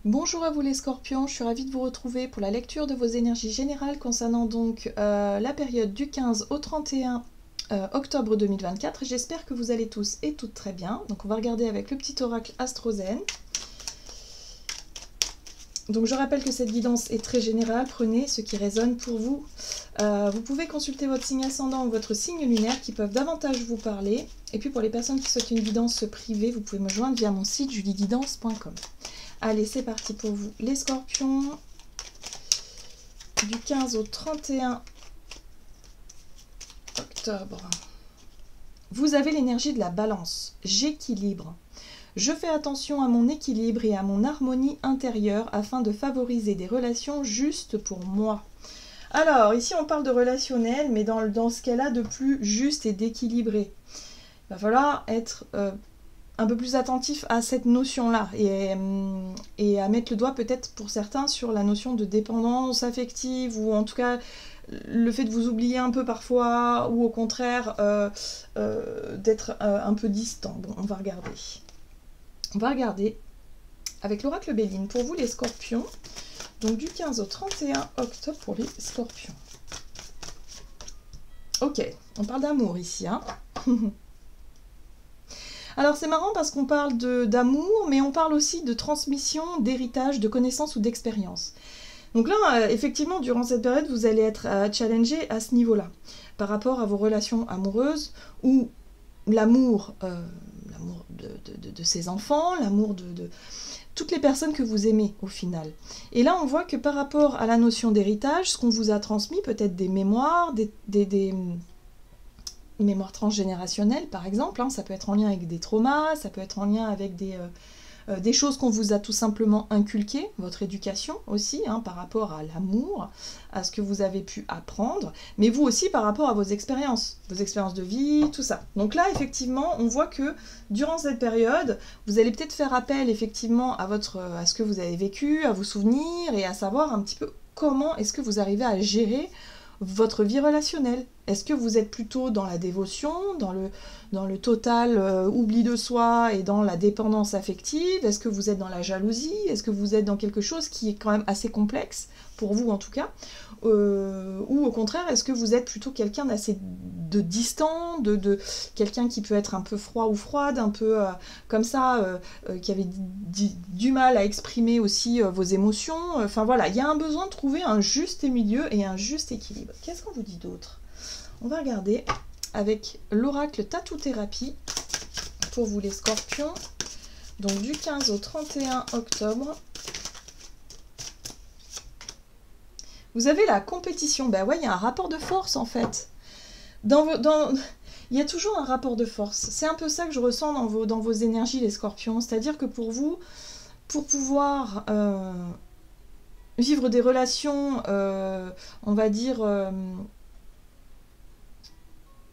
Bonjour à vous les scorpions, je suis ravie de vous retrouver pour la lecture de vos énergies générales concernant donc la période du 15 au 31 octobre 2024. J'espère que vous allez tous et toutes très bien. Donc on va regarder avec le petit oracle Astrozen. Donc je rappelle que cette guidance est très générale, prenez ce qui résonne pour vous. Vous pouvez consulter votre signe ascendant ou votre signe lunaire qui peuvent davantage vous parler. Et puis pour les personnes qui souhaitent une guidance privée, vous pouvez me joindre via mon site julieguidance.com. Allez, c'est parti pour vous, les scorpions, du 15 au 31 octobre. Vous avez l'énergie de la balance, j'équilibre. Je fais attention à mon équilibre et à mon harmonie intérieure afin de favoriser des relations justes pour moi. Alors, ici on parle de relationnel, mais dans ce cas-là, de plus juste et d'équilibré. Il va falloir être un peu plus attentif à cette notion-là et à mettre le doigt peut-être pour certains sur la notion de dépendance affective ou en tout cas le fait de vous oublier un peu parfois ou au contraire d'être un peu distant. Bon, on va regarder. On va regarder avec l'oracle Béline pour vous les scorpions, donc du 15 au 31 octobre pour les scorpions. Ok, on parle d'amour ici, hein. Alors c'est marrant parce qu'on parle d'amour, mais on parle aussi de transmission, d'héritage, de connaissances ou d'expérience. Donc là, effectivement, durant cette période, vous allez être challengé à ce niveau-là, par rapport à vos relations amoureuses, ou l'amour de ses enfants, l'amour de toutes les personnes que vous aimez au final. Et là, on voit que par rapport à la notion d'héritage, ce qu'on vous a transmis, peut-être des mémoires, des mémoire transgénérationnelle par exemple, hein, ça peut être en lien avec des traumas, ça peut être en lien avec des choses qu'on vous a tout simplement inculquées, votre éducation aussi, hein, par rapport à l'amour, à ce que vous avez pu apprendre, mais vous aussi par rapport à vos expériences de vie, tout ça. Donc là, effectivement, on voit que durant cette période, vous allez peut-être faire appel effectivement à ce que vous avez vécu, à vos souvenirs, et à savoir un petit peu comment est-ce que vous arrivez à gérer votre vie relationnelle. Est-ce que vous êtes plutôt dans la dévotion, dans le total oubli de soi et dans la dépendance affective? Est-ce que vous êtes dans la jalousie? Est-ce que vous êtes dans quelque chose qui est quand même assez complexe, pour vous en tout cas? Ou au contraire, est-ce que vous êtes plutôt quelqu'un d'assez distant, de quelqu'un qui peut être un peu froid ou froide, un peu comme ça, qui avait du mal à exprimer aussi vos émotions? Enfin voilà, il y a un besoin de trouver un juste milieu et un juste équilibre. Qu'est-ce qu'on vous dit d'autre? On va regarder avec l'oracle Tatou Thérapie pour vous les scorpions, donc du 15 au 31 octobre. Vous avez la compétition, ben ouais, il y a un rapport de force en fait. Il y a toujours un rapport de force. C'est un peu ça que je ressens dans vos énergies les scorpions, c'est-à-dire que pour vous, pour pouvoir vivre des relations, on va dire...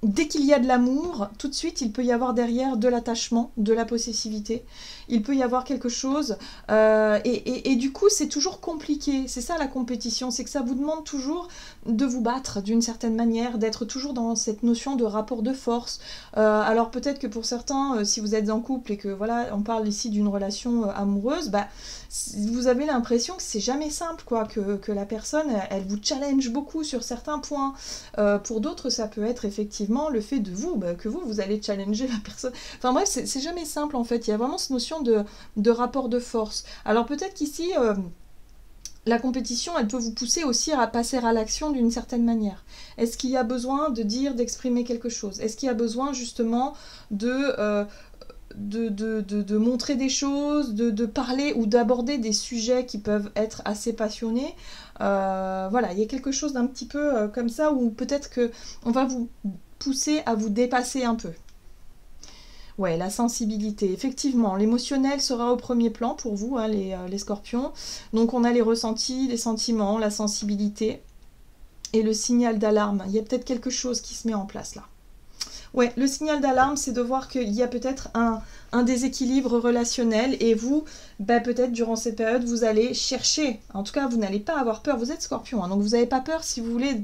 dès qu'il y a de l'amour, tout de suite, il peut y avoir derrière de l'attachement, de la possessivité. Il peut y avoir quelque chose. Et du coup, c'est toujours compliqué. C'est ça la compétition. C'est que ça vous demande toujours de vous battre d'une certaine manière, d'être toujours dans cette notion de rapport de force. Alors peut-être que pour certains, si vous êtes en couple et que voilà, on parle ici d'une relation amoureuse, bah, vous avez l'impression que c'est jamais simple, quoi, que la personne, elle vous challenge beaucoup sur certains points. Pour d'autres, ça peut être effectivement le fait de vous, que vous allez challenger la personne. Enfin bref, c'est jamais simple en fait. Il y a vraiment cette notion de rapport de force. Alors peut-être qu'ici, la compétition, elle peut vous pousser aussi à passer à l'action d'une certaine manière. Est-ce qu'il y a besoin de dire, d'exprimer quelque chose? Est-ce qu'il y a besoin justement de montrer des choses, de parler ou d'aborder des sujets qui peuvent être assez passionnés? Voilà, il y a quelque chose d'un petit peu comme ça où peut-être qu'on va vous pousser à vous dépasser un peu. Ouais, la sensibilité. Effectivement, l'émotionnel sera au premier plan pour vous, hein, les scorpions. Donc on a les ressentis, les sentiments, la sensibilité et le signal d'alarme. Il y a peut-être quelque chose qui se met en place là. Ouais, le signal d'alarme, c'est de voir qu'il y a peut-être un déséquilibre relationnel et vous, bah, peut-être durant cette période, vous allez chercher, en tout cas, vous n'allez pas avoir peur, vous êtes Scorpion, hein, donc vous n'avez pas peur, si vous voulez,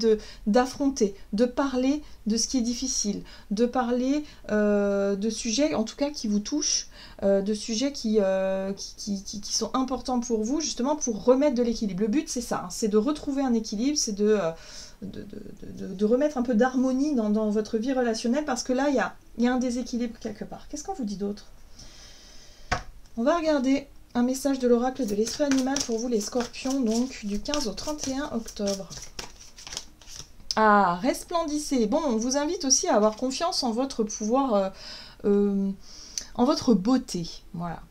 d'affronter, de parler de ce qui est difficile, de parler de sujets, en tout cas, qui vous touchent, de sujets qui sont importants pour vous, justement, pour remettre de l'équilibre. Le but, c'est ça, hein, c'est de retrouver un équilibre, c'est de remettre un peu d'harmonie dans votre vie relationnelle, parce que là, il y a un déséquilibre quelque part. Qu'est-ce qu'on vous dit d'autre? On va regarder un message de l'oracle de l'esprit animal pour vous les scorpions, donc du 15 au 31 octobre. Ah, resplendissez. Bon, on vous invite aussi à avoir confiance en votre pouvoir, en votre beauté. Voilà.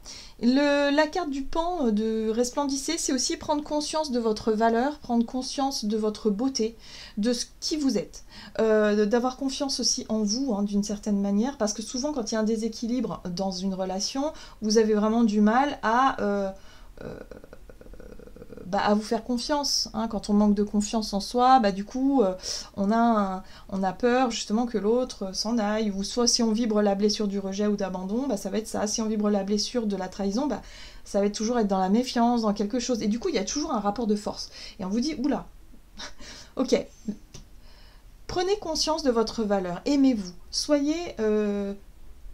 La carte du pan de resplendissez, c'est aussi prendre conscience de votre valeur, prendre conscience de votre beauté, de ce qui vous êtes, d'avoir confiance aussi en vous, hein, d'une certaine manière, parce que souvent quand il y a un déséquilibre dans une relation, vous avez vraiment du mal à vous faire confiance, hein. Quand on manque de confiance en soi, du coup, on a peur justement que l'autre s'en aille, ou soit si on vibre la blessure du rejet ou d'abandon, ça va être ça. Si on vibre la blessure de la trahison, ça va être toujours être dans la méfiance, dans quelque chose. Et du coup, il y a toujours un rapport de force. Et on vous dit, oula, ok, prenez conscience de votre valeur, aimez-vous, soyez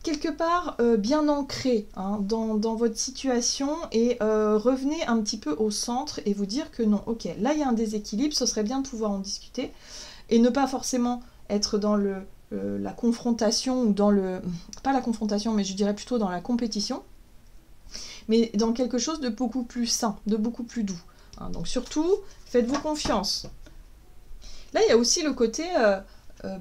quelque part bien ancré, hein, dans votre situation, et revenez un petit peu au centre et vous dire que non, ok, là il y a un déséquilibre, ce serait bien de pouvoir en discuter et ne pas forcément être dans la confrontation, ou pas la confrontation, mais je dirais plutôt dans la compétition, mais dans quelque chose de beaucoup plus sain, de beaucoup plus doux, hein. Donc surtout, faites-vous confiance. Là il y a aussi le côté...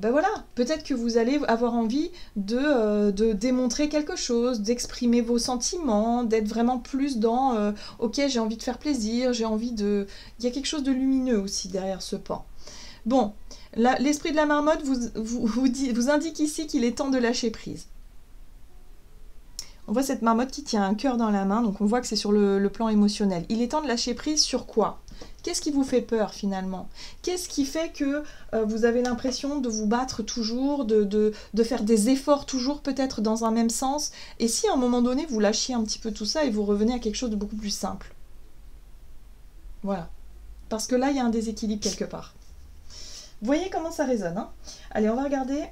voilà, peut-être que vous allez avoir envie de démontrer quelque chose, d'exprimer vos sentiments, d'être vraiment plus dans ok, j'ai envie de faire plaisir, j'ai envie de... Il y a quelque chose de lumineux aussi derrière ce pan. Bon, l'esprit de la marmotte vous indique ici qu'il est temps de lâcher prise. On voit cette marmotte qui tient un cœur dans la main, donc on voit que c'est sur le plan émotionnel. Il est temps de lâcher prise sur quoi ? Qu'est-ce qui vous fait peur finalement? Qu'est-ce qui fait que vous avez l'impression de vous battre toujours, de faire des efforts toujours peut-être dans un même sens? Et si à un moment donné vous lâchiez un petit peu tout ça et vous revenez à quelque chose de beaucoup plus simple? Voilà. Parce que là il y a un déséquilibre quelque part. Vous voyez comment ça résonne, hein? Allez, on va regarder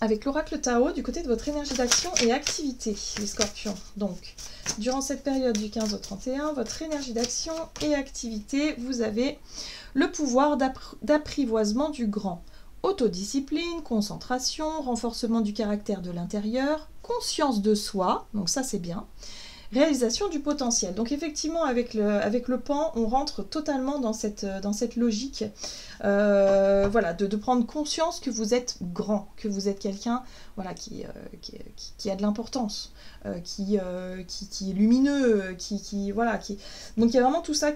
avec l'oracle Tao du côté de votre énergie d'action et activité, les scorpions. Donc, durant cette période du 15 au 31, votre énergie d'action et activité, vous avez le pouvoir d'apprivoisement du grand. Autodiscipline, concentration, renforcement du caractère de l'intérieur, conscience de soi, donc ça c'est bien. Réalisation du potentiel. Donc effectivement, avec le pan, on rentre totalement dans cette logique, voilà, de prendre conscience que vous êtes grand, que vous êtes quelqu'un, voilà, qui a de l'importance, qui est lumineux, voilà, donc il y a vraiment tout ça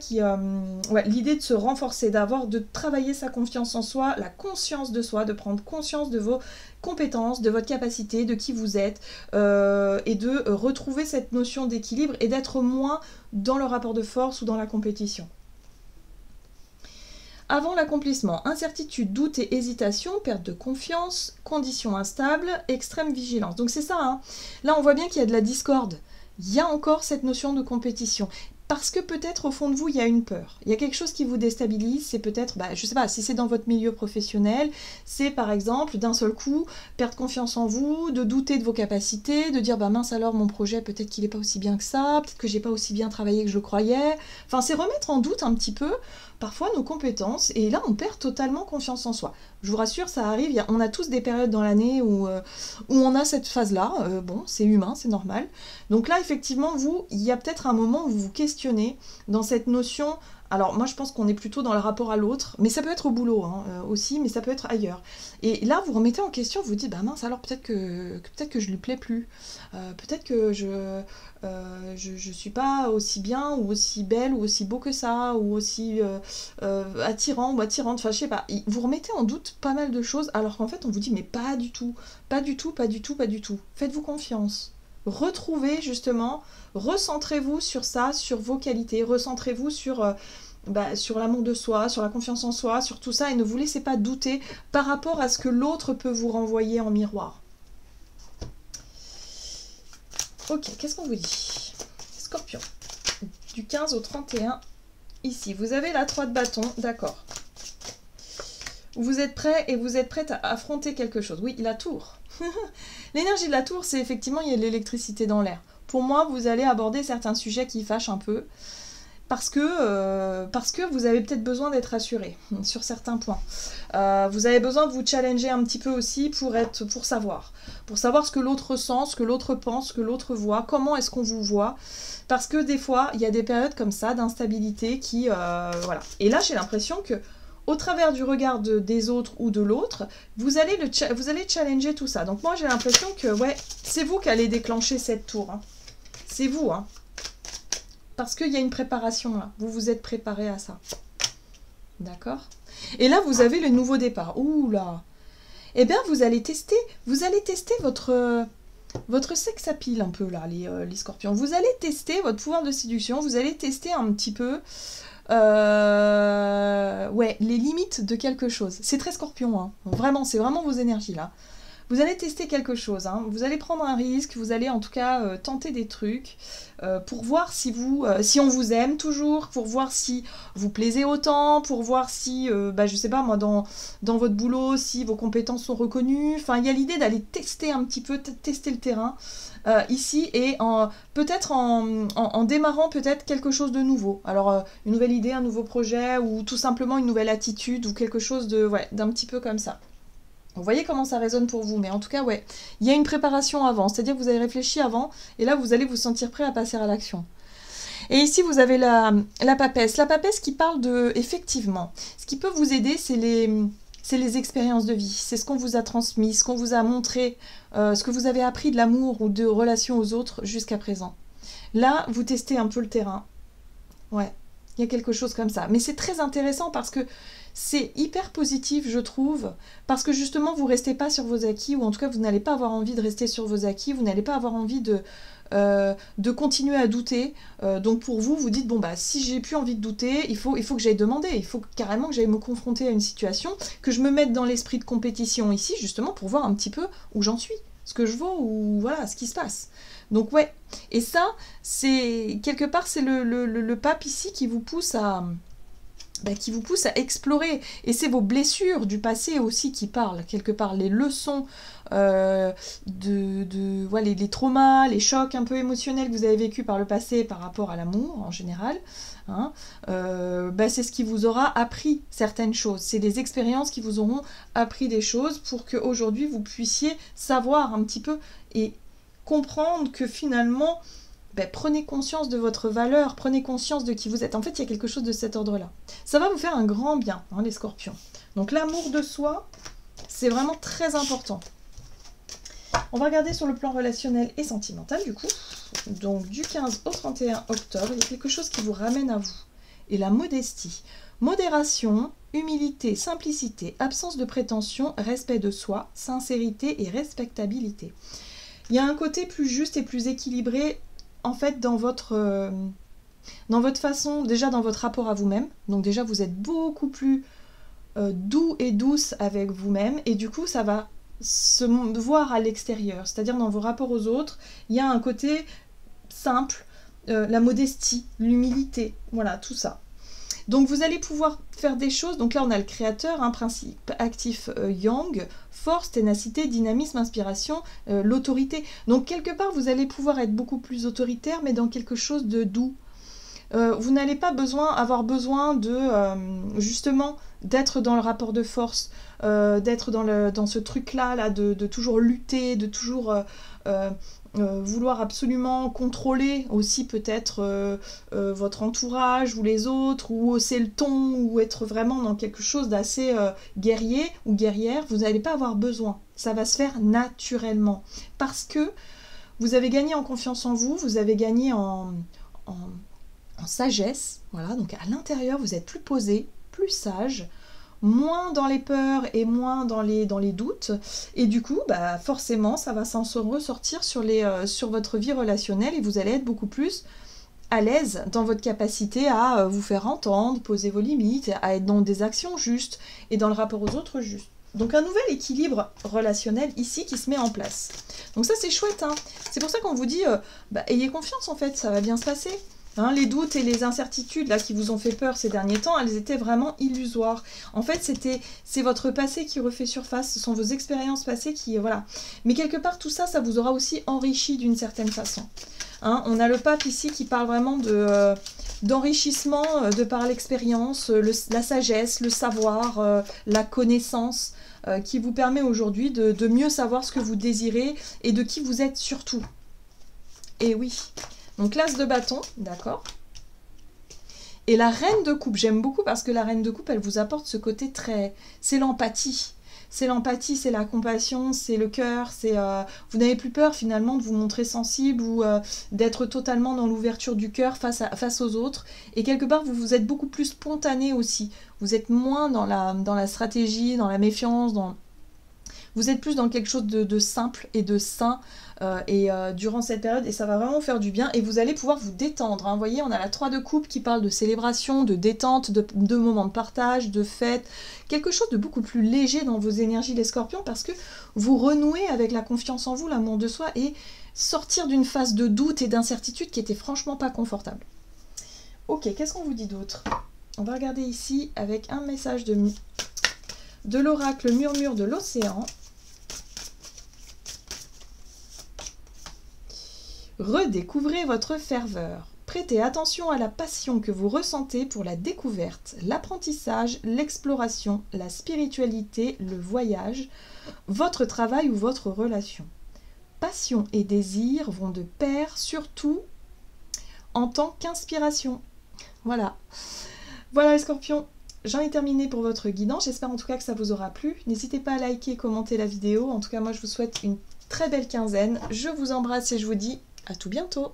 l'idée de se renforcer, de travailler sa confiance en soi, la conscience de soi, de prendre conscience de vos compétences, de votre capacité, de qui vous êtes, et de retrouver cette notion d'équilibre et d'être moins dans le rapport de force ou dans la compétition. Avant l'accomplissement, incertitude, doute et hésitation, perte de confiance, conditions instables, extrême vigilance. Donc c'est ça, hein. Là on voit bien qu'il y a de la discorde. Il y a encore cette notion de compétition. Parce que peut-être au fond de vous, il y a une peur. Il y a quelque chose qui vous déstabilise, c'est peut-être, je ne sais pas, si c'est dans votre milieu professionnel, c'est par exemple d'un seul coup perdre confiance en vous, de douter de vos capacités, de dire mince alors mon projet peut-être qu'il n'est pas aussi bien que ça, peut-être que j'ai pas aussi bien travaillé que je le croyais. Enfin c'est remettre en doute un petit peu parfois nos compétences, et là on perd totalement confiance en soi. Je vous rassure, ça arrive, on a tous des périodes dans l'année où on a cette phase-là, bon, c'est humain, c'est normal. Donc là, effectivement, il y a peut-être un moment où vous vous questionnez dans cette notion. Alors moi je pense qu'on est plutôt dans le rapport à l'autre, mais ça peut être au boulot aussi, mais ça peut être ailleurs. Et là vous remettez en question, vous vous dites mince alors peut-être que je lui plais plus, peut-être que je suis pas aussi bien ou aussi belle ou aussi beau que ça, ou aussi attirant ou attirante, enfin je sais pas. Vous remettez en doute pas mal de choses, alors qu'en fait on vous dit mais pas du tout, pas du tout, pas du tout, pas du tout. Faites-vous confiance. Retrouvez justement, recentrez-vous sur ça, sur vos qualités, recentrez-vous sur sur l'amour de soi, sur la confiance en soi, sur tout ça, et ne vous laissez pas douter par rapport à ce que l'autre peut vous renvoyer en miroir. Ok, qu'est-ce qu'on vous dit? Scorpion, du 15 au 31, ici, vous avez la 3 de bâton, d'accord. Vous êtes prêt et vous êtes prête à affronter quelque chose. Oui, la tour. L'énergie de la tour, c'est effectivement, il y a de l'électricité dans l'air. Pour moi, vous allez aborder certains sujets qui fâchent un peu parce que vous avez peut-être besoin d'être rassuré sur certains points. Vous avez besoin de vous challenger un petit peu aussi pour savoir ce que l'autre ressent, ce que l'autre pense, ce que l'autre voit, comment est-ce qu'on vous voit. Parce que des fois, il y a des périodes comme ça d'instabilité qui... voilà. Et là, j'ai l'impression que au travers du regard des autres ou de l'autre, vous allez challenger tout ça. Donc moi, j'ai l'impression que ouais, c'est vous qui allez déclencher cette tour. Hein. C'est vous. Hein. Parce qu'il y a une préparation là. Vous vous êtes préparé à ça. D'accord? Et là, vous avez le nouveau départ. Ouh là! Eh bien, vous allez tester votre sex appeal un peu là, les scorpions. Vous allez tester votre pouvoir de séduction. Vous allez tester un petit peu... ouais, les limites de quelque chose. C'est très scorpion, hein. Vraiment, c'est vraiment vos énergies là. Vous allez tester quelque chose, hein. Vous allez prendre un risque, vous allez en tout cas tenter des trucs pour voir si on vous aime toujours, pour voir si vous plaisez autant, pour voir si, je sais pas moi, dans votre boulot, si vos compétences sont reconnues. Enfin, il y a l'idée d'aller tester un petit peu, tester le terrain. Ici et peut-être en démarrant peut-être quelque chose de nouveau. Alors une nouvelle idée, un nouveau projet ou tout simplement une nouvelle attitude ou quelque chose d'un petit peu comme ça. Vous voyez comment ça résonne pour vous, mais en tout cas, ouais, il y a une préparation avant, c'est-à-dire que vous avez réfléchi avant, et là, vous allez vous sentir prêt à passer à l'action. Et ici, vous avez la papesse. La papesse qui parle de, effectivement, ce qui peut vous aider, c'est les expériences de vie, c'est ce qu'on vous a transmis, ce qu'on vous a montré, ce que vous avez appris de l'amour ou de relation aux autres jusqu'à présent. Là, vous testez un peu le terrain. Ouais, il y a quelque chose comme ça. Mais c'est très intéressant parce que c'est hyper positif, je trouve, parce que justement, vous ne restez pas sur vos acquis, ou en tout cas, vous n'allez pas avoir envie de rester sur vos acquis, vous n'allez pas avoir envie de continuer à douter. Donc pour vous, vous dites, bon, bah, si j'ai plus envie de douter, il faut que j'aille demander, il faut carrément que j'aille me confronter à une situation, que je me mette dans l'esprit de compétition ici, justement, pour voir un petit peu où j'en suis, ce que je vaux, ou voilà, ce qui se passe. Donc ouais, et ça, c'est quelque part, c'est le pape ici qui vous pousse à explorer. Et c'est vos blessures du passé aussi qui parlent, quelque part, les leçons, les traumas, les chocs un peu émotionnels que vous avez vécus par le passé par rapport à l'amour en général. Hein, c'est ce qui vous aura appris certaines choses. C'est des expériences qui vous auront appris des choses pour qu'aujourd'hui vous puissiez savoir un petit peu et comprendre que finalement... prenez conscience de votre valeur, prenez conscience de qui vous êtes. En fait, il y a quelque chose de cet ordre-là. Ça va vous faire un grand bien, hein, les scorpions. Donc l'amour de soi, c'est vraiment très important. On va regarder sur le plan relationnel et sentimental, du coup. Donc du 15 au 31 octobre, il y a quelque chose qui vous ramène à vous. Et la modestie. Modération, humilité, simplicité, absence de prétention, respect de soi, sincérité et respectabilité. Il y a un côté plus juste et plus équilibré en fait dans votre façon, déjà dans votre rapport à vous-même. Donc déjà vous êtes beaucoup plus doux et douce avec vous-même et du coup ça va se voir à l'extérieur, c'est-à-dire dans vos rapports aux autres, il y a un côté simple, la modestie, l'humilité, voilà tout ça. Donc vous allez pouvoir faire des choses, donc là on a le créateur, un principe actif yang, force, ténacité, dynamisme, inspiration, l'autorité. Donc quelque part vous allez pouvoir être beaucoup plus autoritaire mais dans quelque chose de doux. Vous n'allez pas avoir besoin de justement d'être dans le rapport de force, d'être dans ce truc-là, de toujours lutter, de toujours... vouloir absolument contrôler aussi peut-être votre entourage ou les autres, ou hausser le ton, ou être vraiment dans quelque chose d'assez guerrier ou guerrière, vous n'allez pas avoir besoin. Ça va se faire naturellement. Parce que vous avez gagné en confiance en vous, vous avez gagné en sagesse. Voilà, donc à l'intérieur, vous êtes plus posé, plus sage, moins dans les peurs et moins dans les doutes, et du coup forcément ça va s'en ressortir sur votre vie relationnelle et vous allez être beaucoup plus à l'aise dans votre capacité à vous faire entendre, poser vos limites, à être dans des actions justes et dans le rapport aux autres juste. Donc un nouvel équilibre relationnel ici qui se met en place. Donc ça c'est chouette, hein. C'est pour ça qu'on vous dit, ayez confiance en fait, ça va bien se passer. Hein, les doutes et les incertitudes là qui vous ont fait peur ces derniers temps, elles étaient vraiment illusoires. En fait, c'est votre passé qui refait surface, ce sont vos expériences passées qui... voilà. Mais quelque part, tout ça, ça vous aura aussi enrichi d'une certaine façon. Hein, on a le pape ici qui parle vraiment d'enrichissement de par l'expérience, la sagesse, le savoir, la connaissance, qui vous permet aujourd'hui de mieux savoir ce que vous désirez et de qui vous êtes surtout. Et oui. Donc l'as de bâton, d'accord. Et la reine de coupe, j'aime beaucoup parce que la reine de coupe, elle vous apporte ce côté très... c'est l'empathie. C'est l'empathie, c'est la compassion, c'est le cœur, c'est... vous n'avez plus peur finalement de vous montrer sensible ou d'être totalement dans l'ouverture du cœur face aux autres. Et quelque part, vous êtes beaucoup plus spontané aussi. Vous êtes moins dans la stratégie, dans la méfiance, vous êtes plus dans quelque chose de simple et de sain durant cette période, et ça va vraiment faire du bien, et vous allez pouvoir vous détendre. Hein. Vous voyez, on a la 3 de coupe qui parle de célébration, de détente, de moments de partage, de fête, quelque chose de beaucoup plus léger dans vos énergies les scorpions, parce que vous renouez avec la confiance en vous, l'amour de soi, et sortir d'une phase de doute et d'incertitude qui était franchement pas confortable. Ok, qu'est-ce qu'on vous dit d'autre? On va regarder ici avec un message de l'oracle Murmure de l'océan. Redécouvrez votre ferveur. Prêtez attention à la passion que vous ressentez pour la découverte, l'apprentissage, l'exploration, la spiritualité, le voyage, votre travail ou votre relation. Passion et désir vont de pair, surtout en tant qu'inspiration. Voilà. Voilà les scorpions. J'en ai terminé pour votre guidance. J'espère en tout cas que ça vous aura plu. N'hésitez pas à liker et commenter la vidéo. En tout cas, moi, je vous souhaite une très belle quinzaine. Je vous embrasse et je vous dis à tout bientôt.